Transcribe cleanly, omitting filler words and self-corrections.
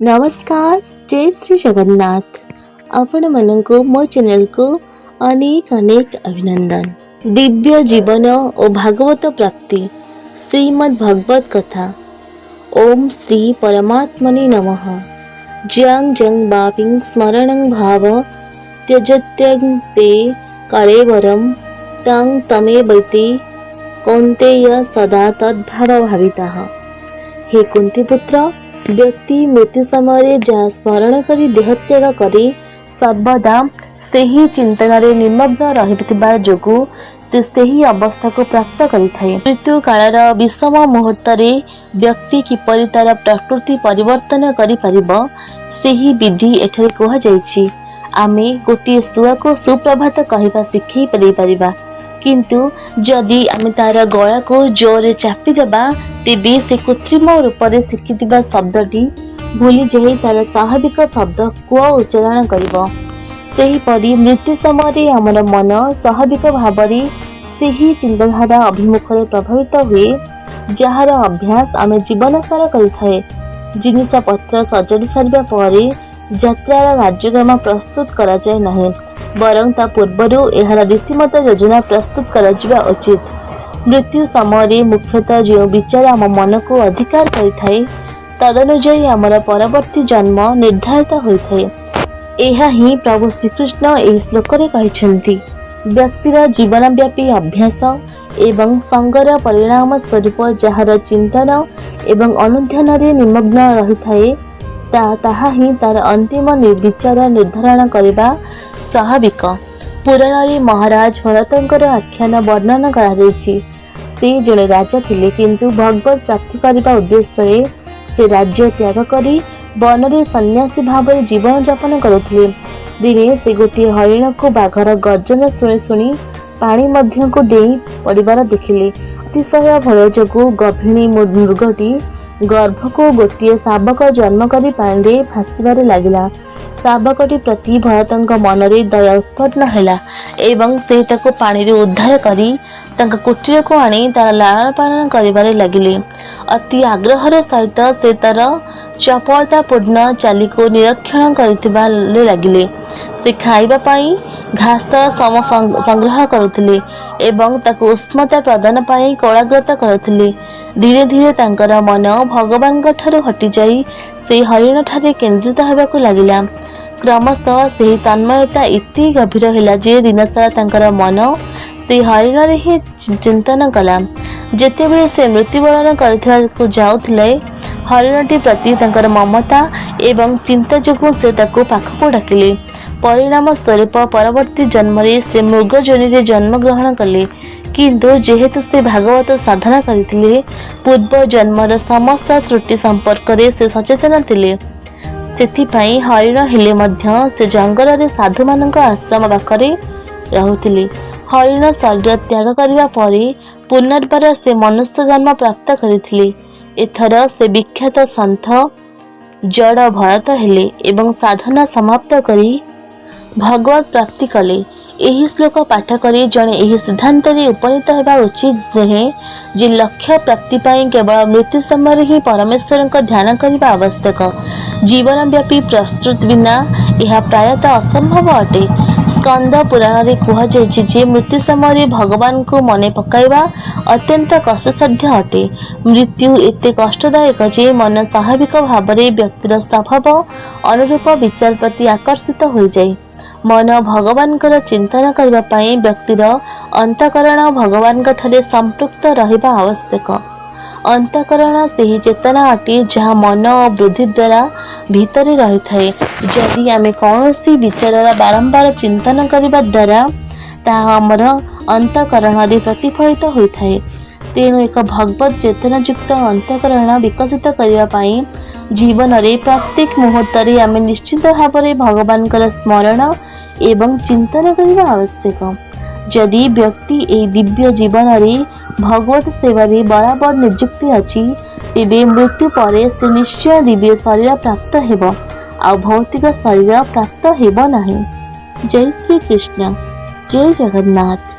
नमस्कार। जय श्री जगन्नाथ। आपण मनको मो चैनल को अनेक अनेक अभिनंदन। दिव्य जीवन और भागवत प्राप्ति श्रीमद् भागवत कथा। ओम श्री परमात्मने नमः। ज्यां जं बापिं स्मरणं भाव त्यजत्यं ते कलेवरं तं तमेवैति कौन्तेय सदा तद्भाव भाविताः। हे कुंती पुत्र, व्यक्ति मृत्यु समय जहाँ स्मरण करी देहत्याग करी सर्वदा सेही चिंतन निमग्न रहिबा जोगु से सेही अवस्था को प्राप्त करिथाए। मृत्यु कालर विषम मुहूर्त व्यक्ति किपरि तार प्रकृति परिवर्तन करि परिबो सेही विधि एठारे कहा जायछि। आमे गोटे शुआ को सुप्रभात कहवा शिखई परिबा, किंतु जदि आमे तार गला को जोरे चापी देबा तेबे से कृत्रिम रूप से शिखिथिबा शब्दटी भूली जाई तार स्वाभाविक शब्द को उच्चारण करिबो। सेहीपरि मृत्यु समय आमर मन स्वाभाविक भाव सेही चिंताधारा अभिमुख प्रभावित हुए, जार अभ्यास आमे जीवन सारा करिथाए। जिनिस पत्र सजाड़ी सारिबा परे यात्रार कार्यक्रम प्रस्तुत करा जाय नाही, बरं ता पूर्वरु एहार रीतिमत योजना प्रस्तुत करा जिबा उचित। मृत्यु समय मुख्यतः जो विचार आम मन को अधिकार करिथाए तदनुଯାୟୀ आमर परवर्ती जन्म निर्धारित होइथाए। एहा ही प्रभु श्रीकृष्ण एही श्लोक रे कहिसेंती। व्यक्तिर जीवनव्यापी अभ्यास एवं संगर परिणाम स्वरूप जହାର चिंतन एवं अनुध्यान रे निमग्न रहिथाए ताहा ही तार अंतिम विचार निर्धारण करिबा स्वाभाविक। पुराण महाराज भरतंकर आख्यान वर्णन करा जायछि। से जड़े राजा थिले, किंतु भगवत प्राप्ति करने उद्देश्य से राज्य त्याग करी वन रे सन्यासी भाव जीवन यापन करुथिले। दिने से गोटे हरिण को बाघर गर्जन शुणी शुणी पानी मध्य को डेई पड़िबार देखिले। अतिशय भय जोगु गभिणी मृगटी गर्भ को गोटे शावक जन्म करी पानी रे भासिबारे लागिला। शावकटी प्रति भरतंक मन में दया उत्पन्न हैला एवं से ताको पानी रे उद्धार करी तांका कुटीर को आनी तार लालन पालन करिबारे लागिले। अति आग्रहर सहित से तार चपलतापूर्ण चाली को निरीक्षण करथिबाले लागिले। से खाइबा पाई घास संग्रह करुथिले एवं ताको उष्मता प्रदान पाई कलाग्रता करुथिले। धीरे धीरे तांकर मन भगवान ठारू हटि जाई से हरिण ठारे केंद्रित हेबाकु लागिला। क्रमशः से तन्मयता इति गभीर हैला जे दिनसारा तांकर मन से हरिण रे ही चिंतन कला। जेतेबेले से मृत्युवरण करथिबाकु जाउथिले हरिणटी प्रति तांकर ममता एवं चिंता जोगु से ताको पाखको डाकिले। परिणाम स्वरूप परवर्ती जन्म रे से मृग जोनि रे जन्म ग्रहण कले, किंतु जेहेतु से भागवत साधना करथिले पूर्व जन्मर समस्त त्रुटि संपर्क रे से सचेतन थिले। सेथिपाई हरिण हेले मध्य से जंगल रे साधु मानक आश्रम पाखरे रहुथिले। हरिण शरीर त्याग करिबा परे पुनर्बार से मनुष्य जन्म प्राप्त करिथिले। एथर से विख्यात संत जड़ भरत हेले एवं साधना समाप्त करी भगवत प्राप्ति कले। एही श्लोक पाठ करी जणे एही सिद्धांत रे उपनीत हेबा उचित जे लक्ष्य प्राप्ति पाई केवल मृत्यु समय ही परमेश्वर का ध्यान करने आवश्यक। जीवन व्यापी प्रस्तुत बिना यह प्रायतः असंभव अटे। स्कंद पुराण रे कहा जायछि जे मृत्यु समय भगवान को मने पकाइबा अत्यंत कष्टसाध्य अटे। मृत्यु एते कष्टदायक जे मन स्वाभाविक भाव में व्यक्तिर स्वभाव अनुरूप विचार प्रति आकर्षित हो जाए। मन भगवान चिंतन करने पाई व्यक्तिर अंतकरण भगवान ठारे संपृक्त रहिबा आवश्यक। अंतकरण से ही चेतना अटे जहाँ मन और बुद्धि द्वारा भीतर रही थाए। जदि आमे कौनसी विचार बारंबार चिंतन करने द्वारा ताहा आमर अंतकरण रे प्रतिफलित होता है। तेणु एक भगवत चेतनायुक्त अंतकरण विकसित करने पाई जीवन रे प्रत्येक मुहूर्त रे आमे निश्चित भाव में भगवान स्मरण एवं चिंतन करने आवश्यक। जदि व्यक्ति ए दिव्य जीवन रे भगवत सेवा रे बराबर नियुक्ति अछि तेबे मृत्यु परे से निश्चय दिव्य शरीर प्राप्त हेबो आ भौतिक शरीर प्राप्त हेबो नाही। जय श्री कृष्ण। जय जगन्नाथ।